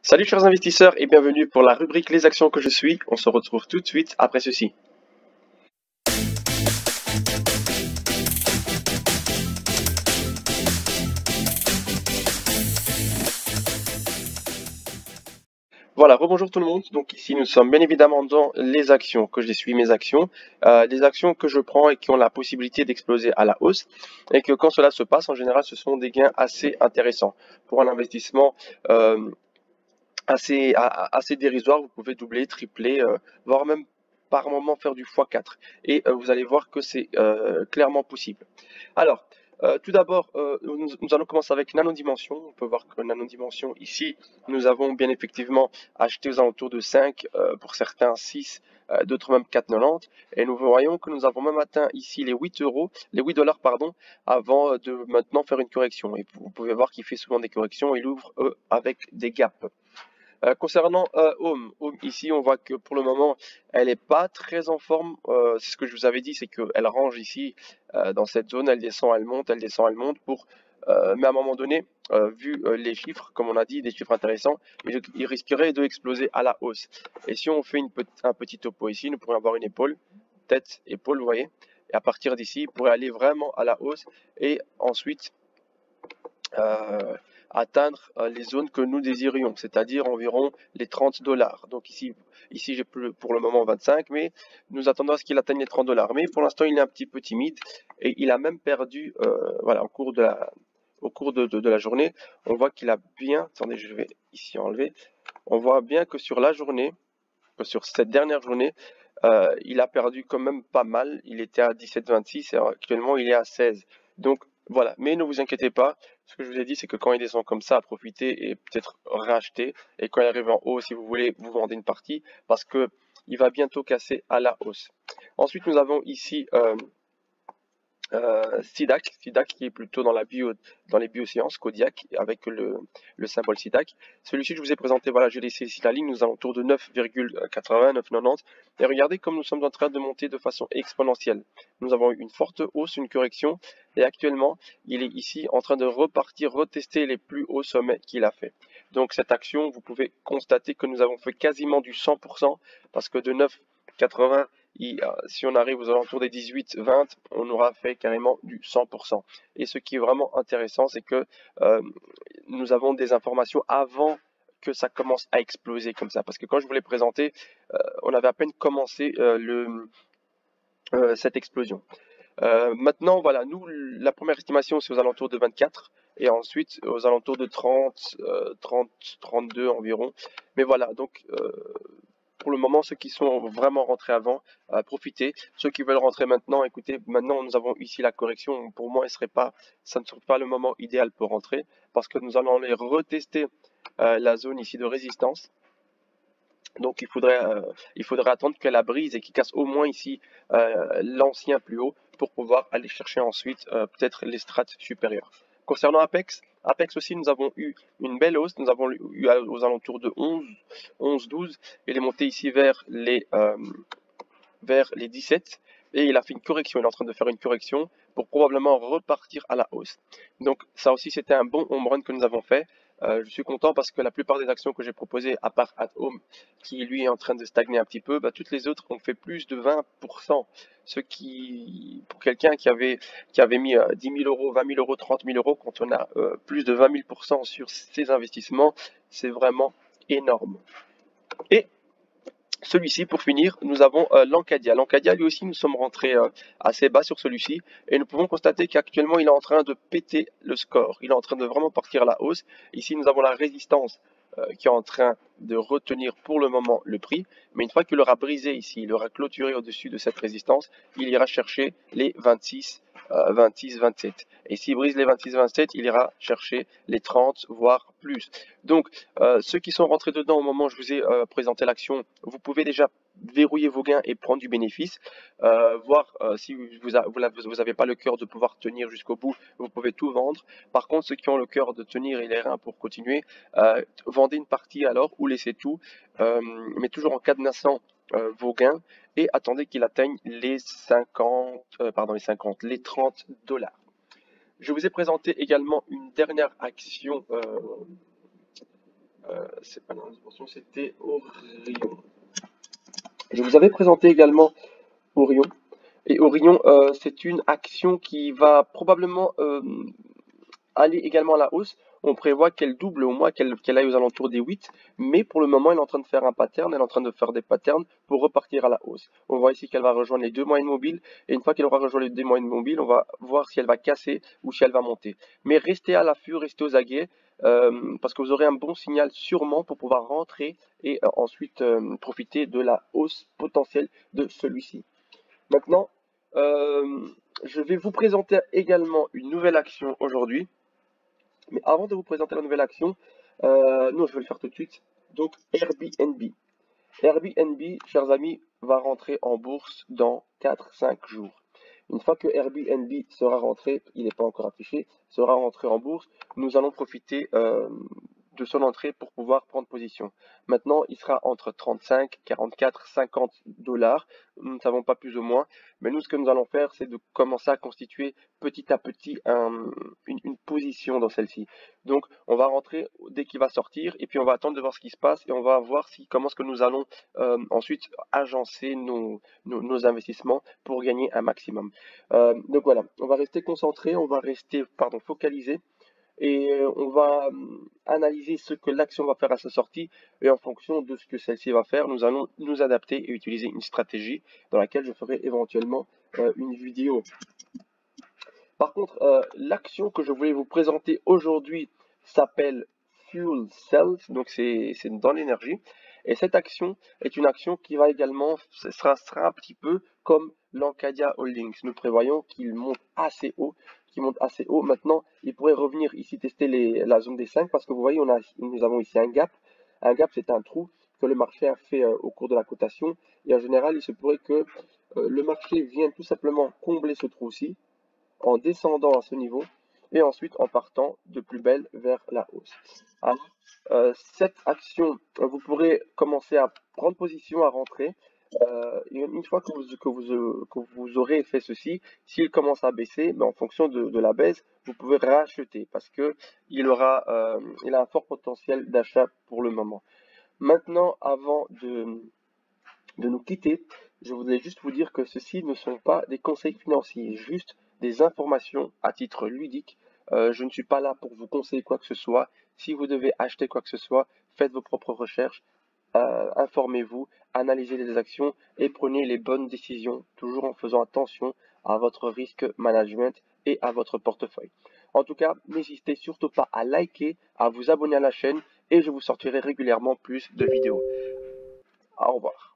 Salut chers investisseurs et bienvenue pour la rubrique Les actions que je suis. On se retrouve tout de suite après ceci. Voilà, rebonjour tout le monde. Donc ici nous sommes bien évidemment dans les actions que je suis, mes actions, des actions que je prends et qui ont la possibilité d'exploser à la hausse et que quand cela se passe, en général, ce sont des gains assez intéressants pour un investissement assez dérisoire. Vous pouvez doubler, tripler, voire même par moment faire du x4 et vous allez voir que c'est clairement possible. Alors, tout d'abord, nous allons commencer avec Nanodimension. On peut voir que Nanodimension, ici, nous avons bien effectivement acheté aux alentours de 5, pour certains 6, d'autres même 4,90. Et nous voyons que nous avons même atteint ici les 8 euros, les 8 dollars, pardon, avant de maintenant faire une correction. Et vous pouvez voir qu'il fait souvent des corrections, il ouvre avec des gaps. Concernant Home, ici on voit que pour le moment elle n'est pas très en forme. C'est ce que je vous avais dit, c'est qu'elle range ici dans cette zone, elle descend, elle monte, elle descend, elle monte mais à un moment donné, vu les chiffres, comme on a dit, des chiffres intéressants, il risquerait de exploser à la hausse. Et si on fait un petit topo ici, nous pourrions avoir une épaule, tête, épaule, vous voyez. Et à partir d'ici, il pourrait aller vraiment à la hausse et ensuite atteindre les zones que nous désirions, c'est-à-dire environ les 30 dollars. Donc ici j'ai pour le moment 25, mais nous attendons à ce qu'il atteigne les 30 dollars. Mais pour l'instant, il est un petit peu timide et il a même perdu, voilà, au cours de la journée, on voit qu'il a bien, attendez, je vais ici enlever, on voit bien que sur la journée, que sur cette dernière journée, il a perdu quand même pas mal. Il était à 17,26 et actuellement il est à 16. Donc voilà, mais ne vous inquiétez pas, ce que je vous ai dit, c'est que quand il descend comme ça, profitez et peut-être racheter. Et quand il arrive en haut, si vous voulez, vous vendez une partie parce que il va bientôt casser à la hausse. Ensuite, nous avons ici SIDAC qui est plutôt dans les biosciences, Kodiak, avec le symbole SIDAC. Celui-ci, je vous ai présenté, voilà, j'ai laissé ici la ligne, nous allons autour de 9,80, 9,90. Et regardez comme nous sommes en train de monter de façon exponentielle. Nous avons eu une forte hausse, une correction, et actuellement, il est ici en train de repartir, retester les plus hauts sommets qu'il a fait. Donc cette action, vous pouvez constater que nous avons fait quasiment du 100%, parce que de 9,80, si on arrive aux alentours des 18-20, on aura fait carrément du 100%. Et ce qui est vraiment intéressant, c'est que nous avons des informations avant que ça commence à exploser comme ça. Parce que quand je vous l'ai présenté, on avait à peine commencé cette explosion. Maintenant, voilà, nous, la première estimation, c'est aux alentours de 24. Et ensuite, aux alentours de 30, 32 environ. Mais voilà, donc pour le moment, ceux qui sont vraiment rentrés avant, profitez. Ceux qui veulent rentrer maintenant, écoutez, maintenant nous avons ici la correction. Pour moi, ça ne serait pas le moment idéal pour rentrer parce que nous allons aller retester la zone ici de résistance. Donc il faudrait attendre qu'elle la brise et qu'il casse au moins ici l'ancien plus haut pour pouvoir aller chercher ensuite peut-être les strates supérieures. Concernant Apex aussi, nous avons eu une belle hausse. Nous avons eu aux alentours de 11, 12. Il est monté ici vers les 17. Et il a fait une correction. Il est en train de faire une correction pour probablement repartir à la hausse. Donc ça aussi, c'était un bon home run que nous avons fait. Je suis content parce que la plupart des actions que j'ai proposées, à part At Home, qui lui est en train de stagner un petit peu, toutes les autres ont fait plus de 20%. Ce qui, pour quelqu'un qui avait mis 10 000 euros, 20 000 euros, 30 000 euros, quand on a plus de 20 000% sur ses investissements, c'est vraiment énorme. Et celui-ci, pour finir, nous avons l'Encadia. L'Encadia, lui aussi, nous sommes rentrés assez bas sur celui-ci et nous pouvons constater qu'actuellement, il est en train de péter le score. Il est en train de vraiment partir à la hausse. Ici, nous avons la résistance qui est en train de retenir pour le moment le prix. Mais une fois qu'il aura brisé ici, il aura clôturé au-dessus de cette résistance, il ira chercher les 26, 26, 27. Et s'il brise les 26, 27, il ira chercher les 30, voire plus. Donc, ceux qui sont rentrés dedans au moment où je vous ai présenté l'action, vous pouvez déjà verrouiller vos gains et prendre du bénéfice, voir si vous n'avez pas le cœur de pouvoir tenir jusqu'au bout, vous pouvez tout vendre. Par contre, ceux qui ont le cœur de tenir et les reins pour continuer, vendez une partie alors ou laissez tout, mais toujours en cadenassant vos gains et attendez qu'il atteigne les 30 dollars. Je vous ai présenté également une dernière action C'est pas la dimension, c'était Orion. Je vous avais présenté également Orion. Et Orion, c'est une action qui va probablement aller également à la hausse. On prévoit qu'elle double au moins, qu'elle aille aux alentours des 8, mais pour le moment, elle est en train de faire un pattern, elle est en train de faire des patterns pour repartir à la hausse. On voit ici qu'elle va rejoindre les deux moyennes mobiles, et une fois qu'elle aura rejoint les deux moyennes mobiles, on va voir si elle va casser ou si elle va monter. Mais restez à l'affût, restez aux aguets, parce que vous aurez un bon signal sûrement pour pouvoir rentrer et ensuite profiter de la hausse potentielle de celui-ci. Maintenant, je vais vous présenter également une nouvelle action aujourd'hui. Mais avant de vous présenter la nouvelle action, non, je vais le faire tout de suite. Donc, Airbnb. Airbnb, chers amis, va rentrer en bourse dans 4-5 jours. Une fois que Airbnb sera rentré, il n'est pas encore affiché, sera rentré en bourse, nous allons profiter de son entrée pour pouvoir prendre position. Maintenant, il sera entre 35, 44, 50 dollars. Nous ne savons pas plus ou moins. Mais nous, ce que nous allons faire, c'est de commencer à constituer petit à petit une position dans celle-ci. Donc, on va rentrer dès qu'il va sortir et puis on va attendre de voir ce qui se passe et on va voir comment est-ce que nous allons ensuite agencer nos investissements pour gagner un maximum. Donc voilà, on va rester concentré, on va rester focalisé et on va analyser ce que l'action va faire à sa sortie et en fonction de ce que celle-ci va faire, nous allons nous adapter et utiliser une stratégie dans laquelle je ferai éventuellement une vidéo. Par contre, l'action que je voulais vous présenter aujourd'hui s'appelle Fuel Cells, donc c'est dans l'énergie. Et cette action est une action qui va également, sera un petit peu comme l'Encadia Holdings. Nous prévoyons qu'il monte assez haut, Maintenant, il pourrait revenir ici tester la zone des 5 parce que vous voyez, nous avons ici un gap. Un gap, c'est un trou que le marché a fait au cours de la cotation. Et en général, il se pourrait que le marché vienne tout simplement combler ce trou-ci en descendant à ce niveau et ensuite en partant de plus belle vers la hausse. Alors, cette action, vous pourrez commencer à prendre position, à rentrer. Et une fois que vous aurez fait ceci, s'il commence à baisser, en fonction de la baisse, vous pouvez racheter parce que il a un fort potentiel d'achat pour le moment. Maintenant, avant de nous quitter, je voudrais juste vous dire que ceci ne sont pas des conseils financiers, juste des informations à titre ludique. Je ne suis pas là pour vous conseiller quoi que ce soit. Si vous devez acheter quoi que ce soit, faites vos propres recherches, informez-vous, analysez les actions et prenez les bonnes décisions, toujours en faisant attention à votre risque management et à votre portefeuille. En tout cas, n'hésitez surtout pas à liker, à vous abonner à la chaîne et je vous sortirai régulièrement plus de vidéos. Au revoir.